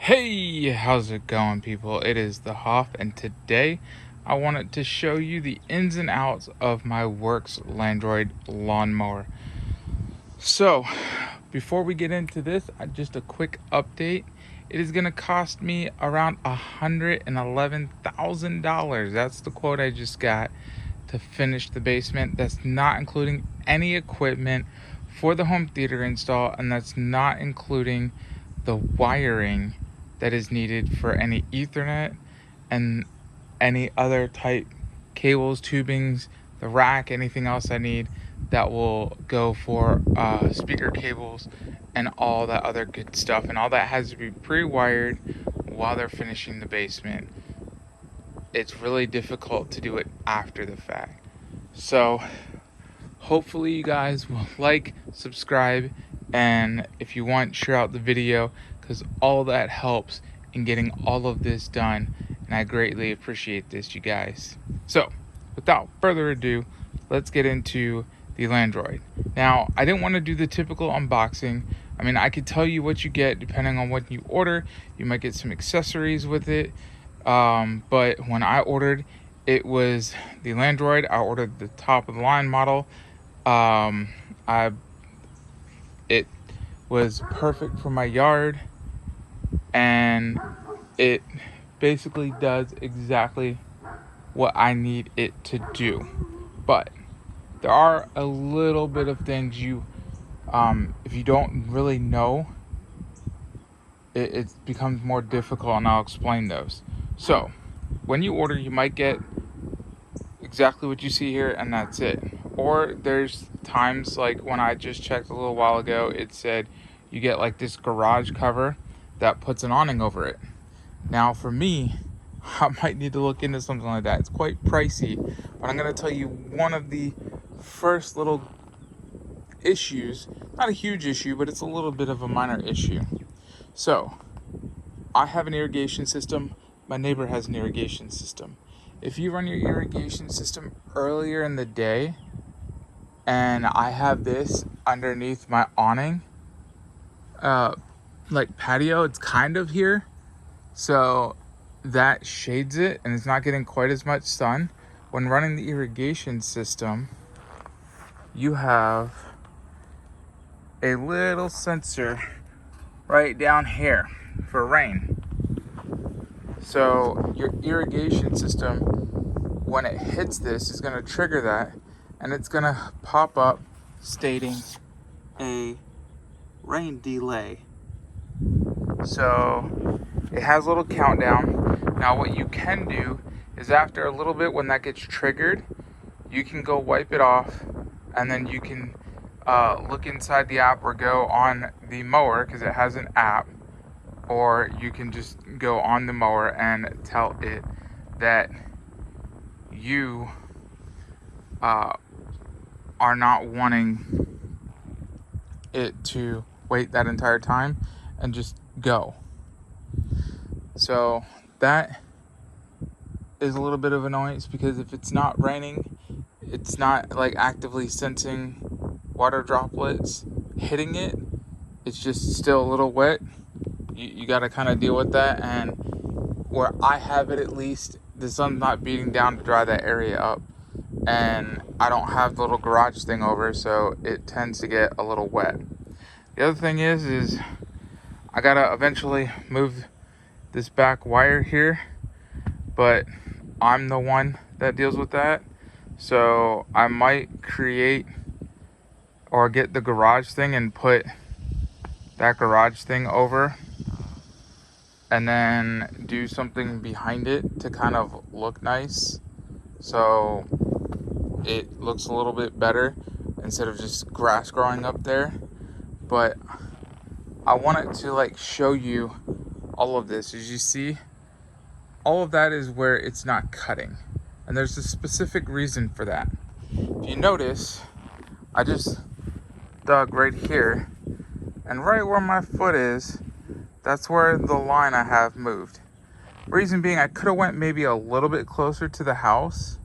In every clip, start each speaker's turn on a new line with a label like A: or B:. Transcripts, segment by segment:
A: Hey, how's it going, people? It is the Hoff, and today I wanted to show you the ins and outs of my Worx Landroid lawnmower. So, before we get into this, just a quick update. It is going to cost me around $111,000. That's the quote I just got to finish the basement. That's not including any equipment for the home theater install, and that's not including the wiring that is needed for any Ethernet and any other type cables, tubings, the rack, anything else I need that will go for speaker cables and all that other good stuff. And all that has to be pre-wired while they're finishing the basement. It's really difficult to do it after the fact. So hopefully you guys will like, subscribe, and if you want, share out the video, because all that helps in getting all of this done, and I greatly appreciate this, you guys. So without further ado, let's get into the Landroid. Now, I didn't want to do the typical unboxing. I mean, I could tell you what you get depending on what you order. You might get some accessories with it, but when I ordered, it was the Landroid. I ordered the top of the line model. It was perfect for my yard, and it basically does exactly what I need it to do. But there are a little bit of things if you don't really know, it becomes more difficult, and I'll explain those. So when you order, you might get exactly what you see here, and that's it. Or there's times, like when I just checked a little while ago, it said you get like this garage cover that puts an awning over it. Now for me, I might need to look into something like that. It's quite pricey, but I'm going to tell you one of the first little issues. Not a huge issue, but it's a little bit of a minor issue. So I have an irrigation system. My neighbor has an irrigation system. If you run your irrigation system earlier in the day, and I have this underneath my awning, like patio, it's kind of here, so that shades it and it's not getting quite as much sun. When running the irrigation system, you have a little sensor right down here for rain. So your irrigation system, when it hits this, is going to trigger that, and it's going to pop up stating a rain delay. So it has a little countdown. Now what you can do is, after a little bit, when that gets triggered, you can go wipe it off, and then you can look inside the app or go on the mower, because it has an app, or you can just go on the mower and tell it that you are not wanting it to wait that entire time and just go. So that is a little bit of annoyance, because if it's not raining, it's not like actively sensing water droplets hitting it. It's just still a little wet. You got to kind of deal with that. And where I have it, at least, the sun's not beating down to dry that area up, and I don't have the little garage thing over, so it tends to get a little wet. The other thing is I gotta eventually move this back wire here, but I'm the one that deals with that. So I might create or get the garage thing and put that garage thing over, and then do something behind it to kind of look nice, so it looks a little bit better instead of just grass growing up there. But I wanted to like show you all of this. As you see, all of that is where it's not cutting, and there's a specific reason for that. If you notice, I just dug right here, and right where my foot is, that's where the line I have moved. Reason being, I could have went maybe a little bit closer to the house,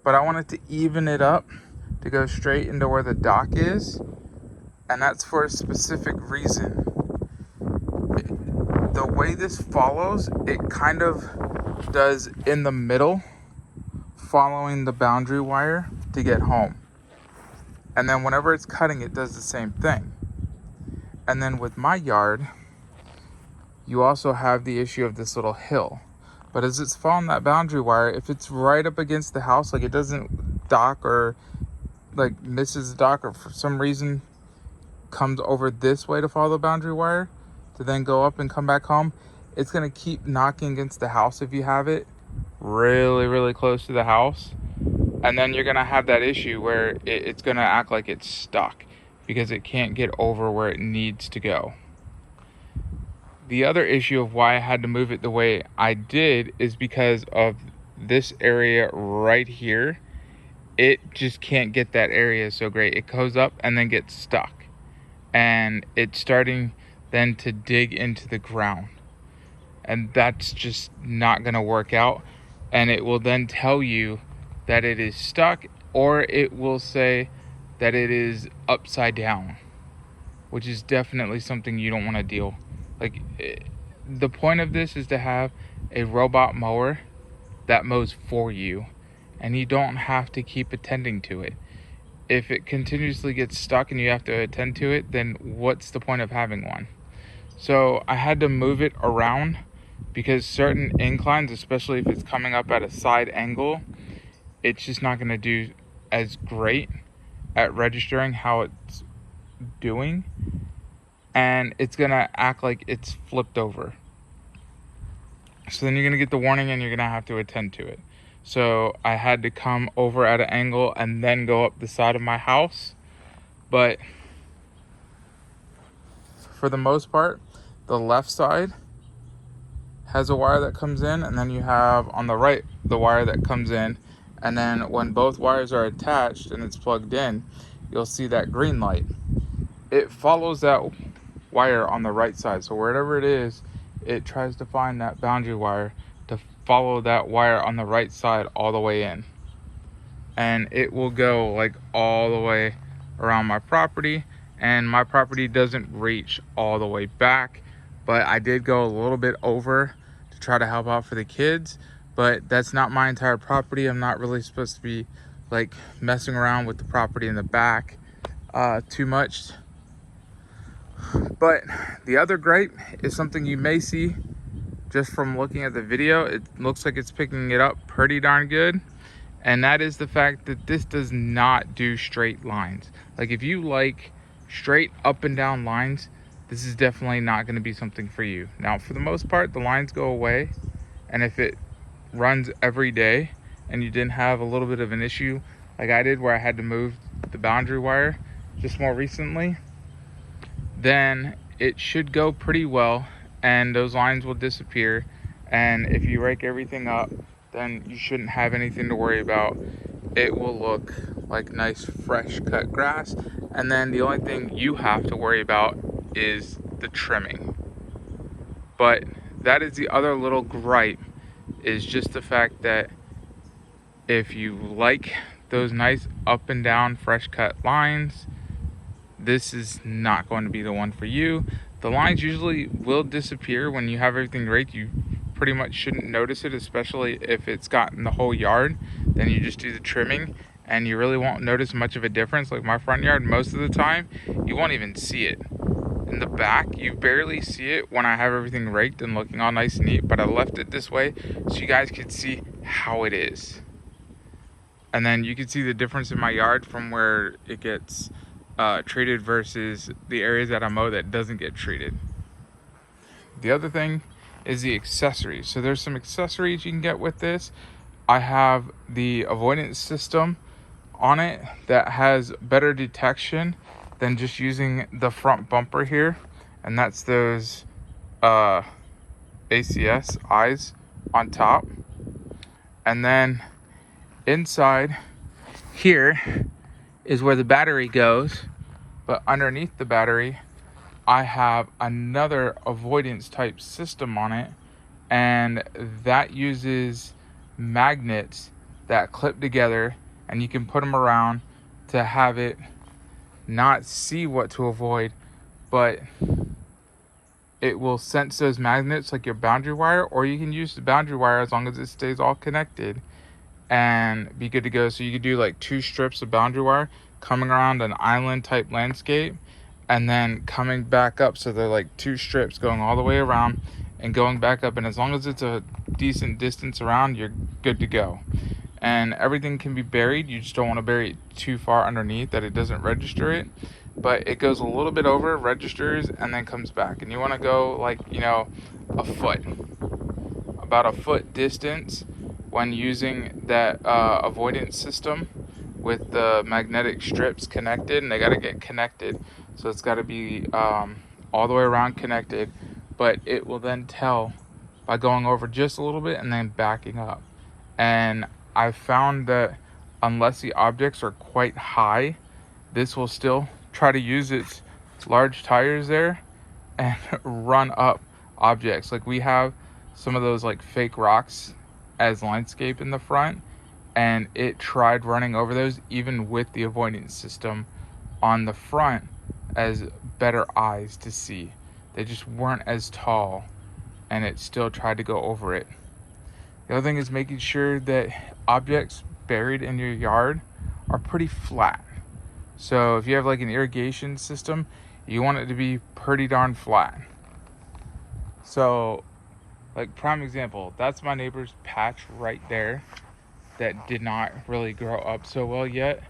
A: but I wanted to even it up to go straight into where the dock is, and that's for a specific reason. The way way this follows, it kind of does in the middle, following the boundary wire to get home. And then whenever it's cutting, it does the same thing. And then with my yard, you also have the issue of this little hill. But as it's following that boundary wire, if it's right up against the house, like it doesn't dock or like misses the dock, or for some reason comes over this way to follow the boundary wire to then go up and come back home, it's going to keep knocking against the house if you have it really, really close to the house. And then you're going to have that issue where it's going to act like it's stuck because it can't get over where it needs to go. The other issue of why I had to move it the way I did is because of this area right here. It just can't get that area so great. It goes up and then gets stuck. And it's starting then to dig into the ground. And that's just not going to work out. And it will then tell you that it is stuck, or it will say that it is upside down, which is definitely something you don't want to deal. Like, the point of this is to have a robot mower that mows for you, and you don't have to keep attending to it. If it continuously gets stuck and you have to attend to it, then what's the point of having one? So I had to move it around because certain inclines, especially if it's coming up at a side angle, it's just not going to do as great at registering how it's doing, and it's going to act like it's flipped over. So then you're going to get the warning and you're going to have to attend to it. So I had to come over at an angle and then go up the side of my house. But for the most part, the left side has a wire that comes in, and then you have on the right the wire that comes in. And then when both wires are attached and it's plugged in, you'll see that green light. It follows that wire on the right side. So wherever it is, it tries to find that boundary wire to follow that wire on the right side all the way in. And it will go like all the way around my property. And my property doesn't reach all the way back, but I did go a little bit over to try to help out for the kids. But that's not my entire property. I'm not really supposed to be like messing around with the property in the back too much. But the other gripe is something you may see just from looking at the video. It looks like it's picking it up pretty darn good. And that is the fact that this does not do straight lines. Like, if you like straight up and down lines, this is definitely not going to be something for you. Now, for the most part, the lines go away. And if it runs every day and you didn't have a little bit of an issue like I did where I had to move the boundary wire just more recently, then it should go pretty well and those lines will disappear. And if you rake everything up, then you shouldn't have anything to worry about. It will look like nice fresh cut grass, and then the only thing you have to worry about is the trimming. But that is the other little gripe, is just the fact that if you like those nice up and down fresh cut lines, this is not going to be the one for you. The lines usually will disappear when you have everything raked. You pretty much shouldn't notice it, especially if it's gotten the whole yard. Then you just do the trimming and you really won't notice much of a difference. Like my front yard, most of the time you won't even see it. In the back, you barely see it when I have everything raked and looking all nice and neat, but I left it this way so you guys could see how it is. And then you can see the difference in my yard from where it gets treated versus the areas that I mow that doesn't get treated. The other thing is the accessories. So there's some accessories you can get with this. I have the avoidance system on it that has better detection than just using the front bumper here, and that's those ACS eyes on top. And then inside here is where the battery goes, but underneath the battery I have another avoidance type system on it, and that uses magnets that clip together, and you can put them around to have it not see what to avoid, but it will sense those magnets like your boundary wire, or you can use the boundary wire as long as it stays all connected and be good to go. So you could do like 2 strips of boundary wire coming around an island type landscape and then coming back up. So they're like 2 strips going all the way around and going back up. And as long as it's a decent distance around, you're good to go. And everything can be buried. You just don't want to bury it too far underneath that it doesn't register it. But it goes a little bit over, registers, and then comes back. And you want to go like, a foot, about a foot distance when using that avoidance system with the magnetic strips connected, and they got to get connected. So it's got to be all the way around connected, but it will then tell by going over just a little bit and then backing up. And I found that unless the objects are quite high, this will still try to use its large tires there and run up objects. Like we have some of those like fake rocks as landscape in the front, and it tried running over those even with the avoidance system on the front as better eyes to see. They just weren't as tall, and it still tried to go over it. The other thing is making sure that objects buried in your yard are pretty flat. So if you have like an irrigation system, you want it to be pretty darn flat. So like prime example, that's my neighbor's patch right there that did not really grow up so well yet,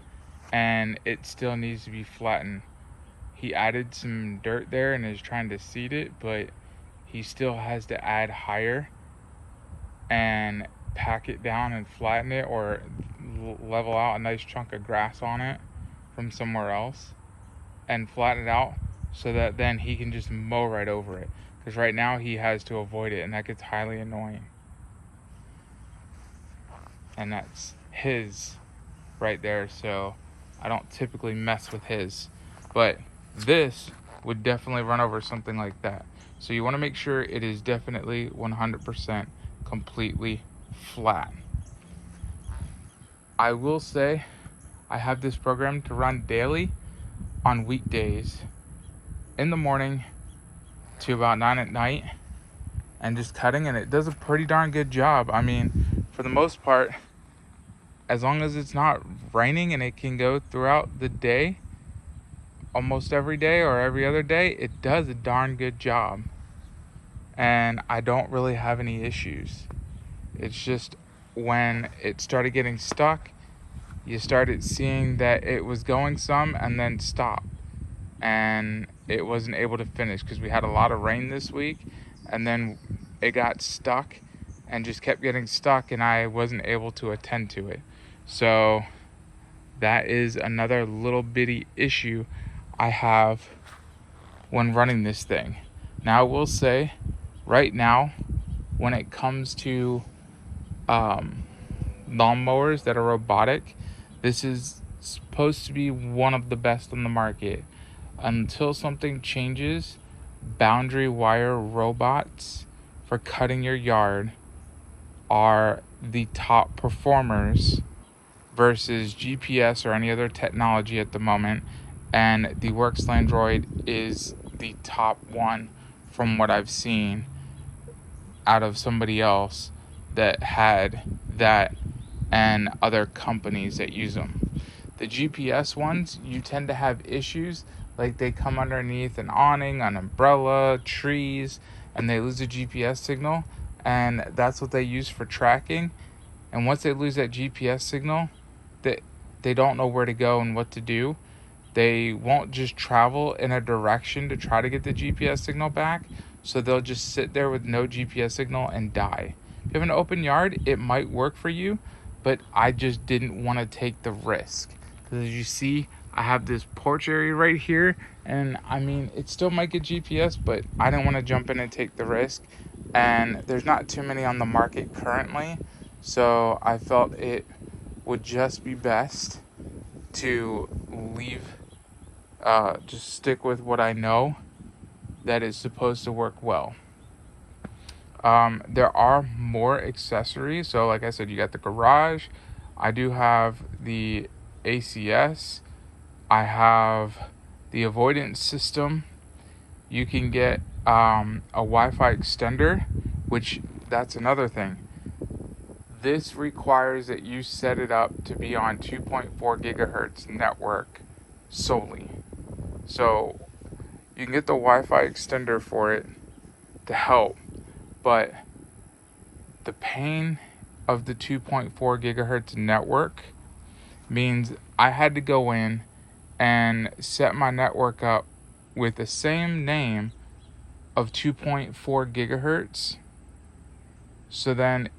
A: and it still needs to be flattened. He added some dirt there and is trying to seed it, but he still has to add higher and pack it down and flatten it, or level out a nice chunk of grass on it from somewhere else and flatten it out so that then he can just mow right over it, because right now he has to avoid it, and that gets highly annoying. And that's his right there, so I don't typically mess with his, but this would definitely run over something like that. So you want to make sure it is definitely 100% completely flat. I will say I have this program to run daily on weekdays in the morning to about 9 at night and just cutting, and it does a pretty darn good job. I mean, for the most part, as long as it's not raining and it can go throughout the day, almost every day or every other day, it does a darn good job. And I don't really have any issues. It's just when it started getting stuck, you started seeing that it was going some and then stopped. And it wasn't able to finish because we had a lot of rain this week, and then it got stuck and just kept getting stuck, and I wasn't able to attend to it. So that is another little bitty issue I have when running this thing. Now I will say, right now, when it comes to lawnmowers that are robotic, this is supposed to be one of the best on the market. Until something changes, boundary wire robots for cutting your yard are the top performers versus GPS or any other technology at the moment, and the Worx Landroid is the top one from what I've seen out of somebody else that had that and other companies that use them. The GPS ones, you tend to have issues, like they come underneath an awning, an umbrella, trees, and they lose a GPS signal, and that's what they use for tracking. And once they lose that GPS signal, they don't know where to go and what to do. They won't just travel in a direction to try to get the GPS signal back, so they'll just sit there with no GPS signal and die. If you have an open yard, it might work for you, but I just didn't want to take the risk. Because as you see, I have this porch area right here, and I mean, it still might get GPS, but I didn't want to jump in and take the risk. And there's not too many on the market currently, so I felt it would just be best to just stick with what I know that is supposed to work well. There are more accessories. So like I said, you got the garage. I do have the ACS. I have the avoidance system. You can get a Wi-Fi extender, which that's another thing. This requires that you set it up to be on 2.4 gigahertz network solely. So you can get the Wi-Fi extender for it to help, but the pain of the 2.4 gigahertz network means I had to go in and set my network up with the same name of 2.4 gigahertz. So then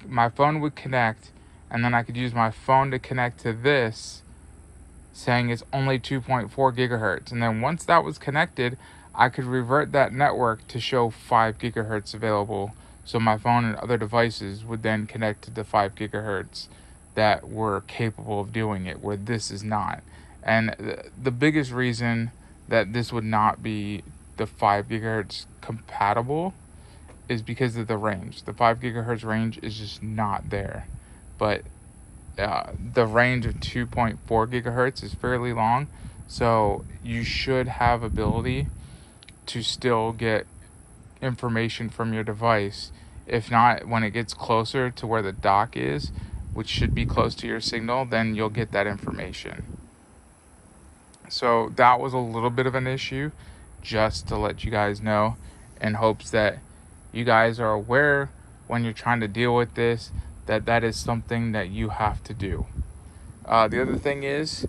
A: my phone would connect, and then I could use my phone to connect to this, saying it's only 2.4 gigahertz. And then once that was connected, I could revert that network to show 5 gigahertz available. So my phone and other devices would then connect to the 5 gigahertz that were capable of doing it, where this is not. And the biggest reason that this would not be the 5 gigahertz compatible is because of the range. The 5 gigahertz range is just not there. But the range of 2.4 gigahertz is fairly long, so you should have ability to still get information from your device. If not, when it gets closer to where the dock is, which should be close to your signal, then you'll get that information. So that was a little bit of an issue, just to let you guys know, in hopes that you guys are aware when you're trying to deal with this, that is something that you have to do. The other thing is,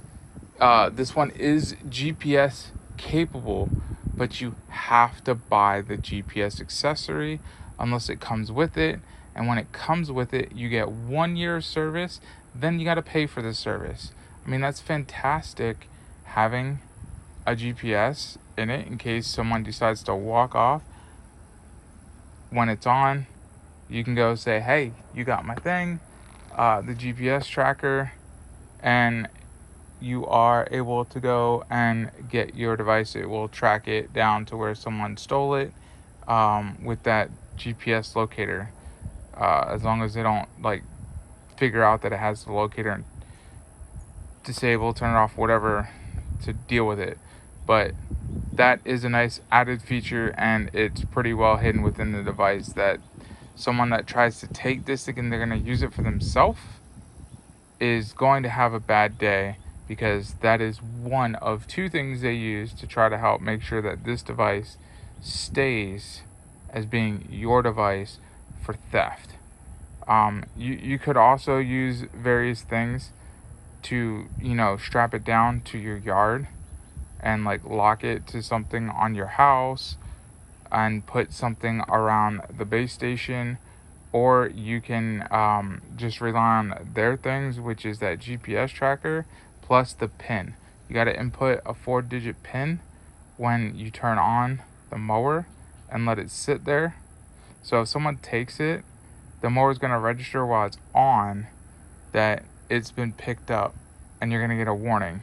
A: this one is GPS capable, but you have to buy the GPS accessory unless it comes with it. And when it comes with it, you get 1 year service, then you got to pay for the service. I mean, that's fantastic having a GPS in it in case someone decides to walk off. When it's on, you can go say, hey, you got my thing, the GPS tracker, and you are able to go and get your device. It will track it down to where someone stole it with that GPS locator, as long as they don't figure out that it has the locator and disable, turn it off, whatever, to deal with it. But that is a nice added feature, and it's pretty well hidden within the device that someone that tries to take this and they're going to use it for themselves is going to have a bad day, because that is one of two things they use to try to help make sure that this device stays as being your device for theft. You could also use various things to, strap it down to your yard and lock it to something on your house and put something around the base station. Or you can just rely on their things, which is that GPS tracker plus the pin. You got to input a 4-digit pin when you turn on the mower and let it sit there. So if someone takes it, the mower is going to register while it's on that it's been picked up, and you're going to get a warning.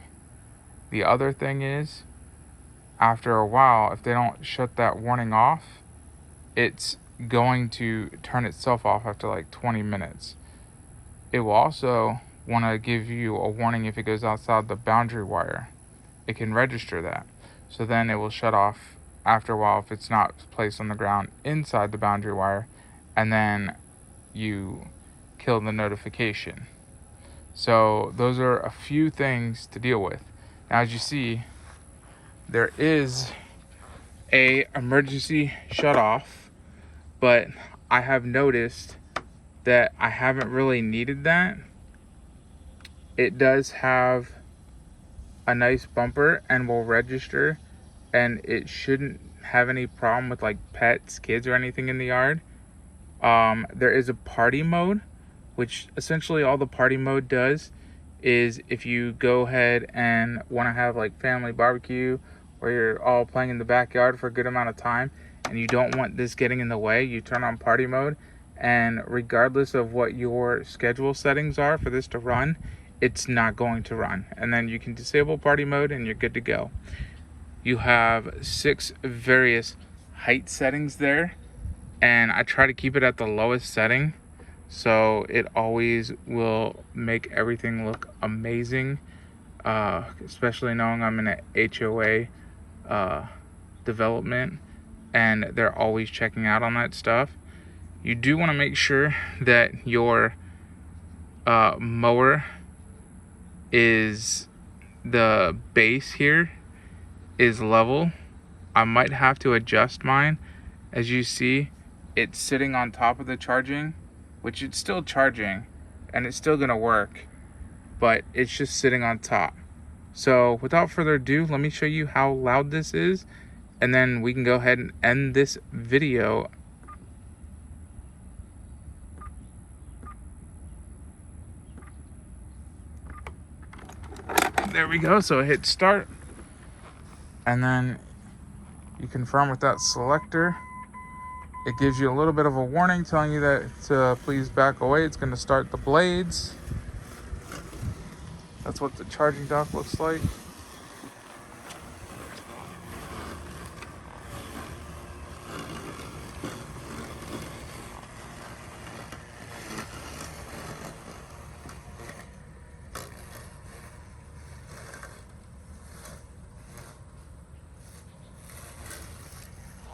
A: The other thing is, after a while, if they don't shut that warning off, it's going to turn itself off after 20 minutes. It will also want to give you a warning if it goes outside the boundary wire. It can register that. So then it will shut off after a while if it's not placed on the ground inside the boundary wire, and then you kill the notification. So those are a few things to deal with. Now, as you see, there is a emergency shut off, but I have noticed that I haven't really needed that. It does have a nice bumper and will register, and it shouldn't have any problem with pets, kids, or anything in the yard. There is a party mode, which essentially all the party mode does is if you go ahead and want to have family barbecue, where you're all playing in the backyard for a good amount of time and you don't want this getting in the way, you turn on party mode, and regardless of what your schedule settings are for this to run, it's not going to run. And then you can disable party mode and you're good to go. You have 6 various height settings there, and I try to keep it at the lowest setting, so it always will make everything look amazing, especially knowing I'm in an HOA development. and they're always checking out on that stuff. You do want to make sure that your mower is, the base here is level. I might have to adjust mine. As you see, it's sitting on top of the charging, which it's still charging and it's still gonna work, but it's just sitting on top. So without further ado, let me show you how loud this is, and then we can go ahead and end this video. There we go. So hit start, and then you confirm with that selector. It gives you a little bit of a warning telling you that to please back away. It's going to start the blades. That's what the charging dock looks like.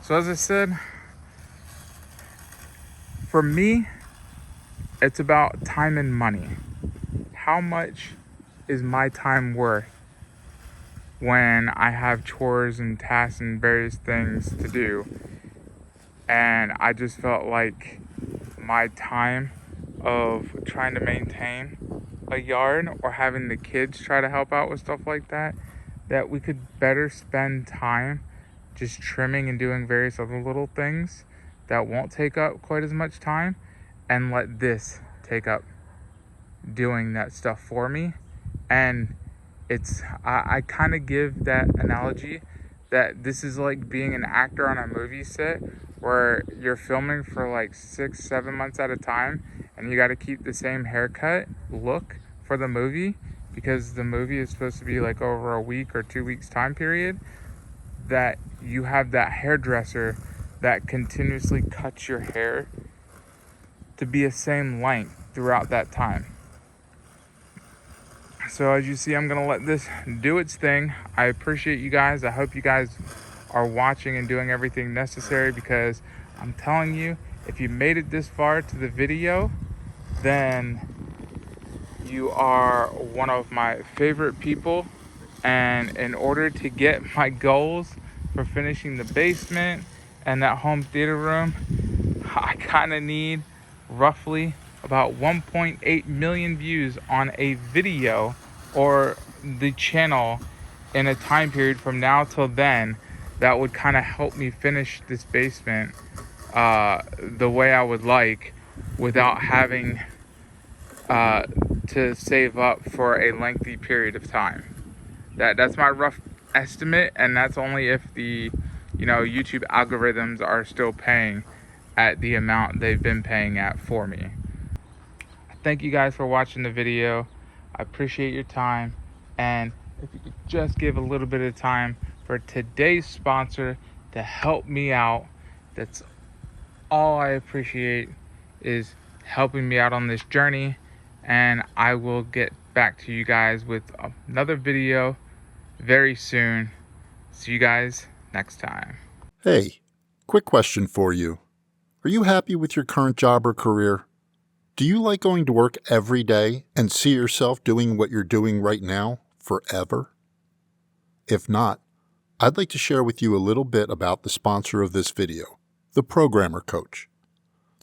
A: So as I said, for me, it's about time and money. How much is my time worth when I have chores and tasks and various things to do? And I just felt like my time of trying to maintain a yard or having the kids try to help out with stuff like that, that we could better spend time just trimming and doing various other little things that won't take up quite as much time, and let this take up doing that stuff for me. And I kind of give that analogy that this is like being an actor on a movie set where you're filming for like 6-7 months at a time, and you got to keep the same haircut look for the movie because the movie is supposed to be like over a week or 2 weeks time period. That you have that hairdresser that continuously cuts your hair to be the same length throughout that time. So as you see, I'm going to let this do its thing. I appreciate you guys. I hope you guys are watching and doing everything necessary, because I'm telling you, if you made it this far to the video, then you are one of my favorite people. And in order to get my goals for finishing the basement and that home theater room, I kind of need roughly about 1.8 million views on a video or the channel in a time period from now till then. That would kind of help me finish this basement the way I would like, without having to save up for a lengthy period of time. That's my rough estimate, and that's only if the YouTube algorithms are still paying at the amount they've been paying at for me. Thank you guys for watching the video. I appreciate your time, and if you could just give a little bit of time for today's sponsor to help me out, that's all I appreciate, is helping me out on this journey. And I will get back to you guys with another video very soon. See you guys next time.
B: Hey, quick question for you. Are you happy with your current job or career? Do you like going to work every day and see yourself doing what you're doing right now forever? If not, I'd like to share with you a little bit about the sponsor of this video, the Programmer Coach.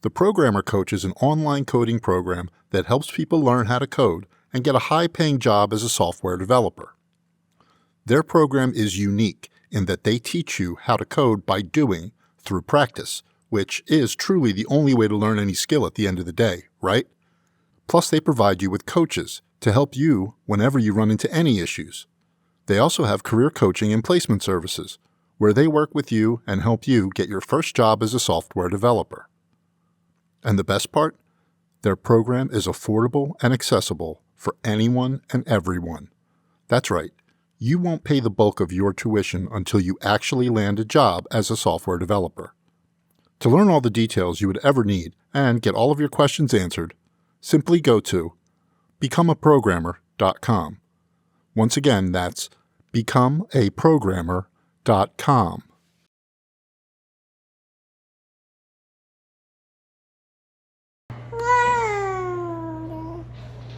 B: The Programmer Coach is an online coding program that helps people learn how to code and get a high-paying job as a software developer. Their program is unique in that they teach you how to code by doing through practice, which is truly the only way to learn any skill at the end of the day, right? Plus, they provide you with coaches to help you whenever you run into any issues. They also have career coaching and placement services, where they work with you and help you get your first job as a software developer. And the best part? Their program is affordable and accessible for anyone and everyone. That's right. You won't pay the bulk of your tuition until you actually land a job as a software developer. To learn all the details you would ever need and get all of your questions answered, simply go to becomeaprogrammer.com. Once again, that's becomeaprogrammer.com.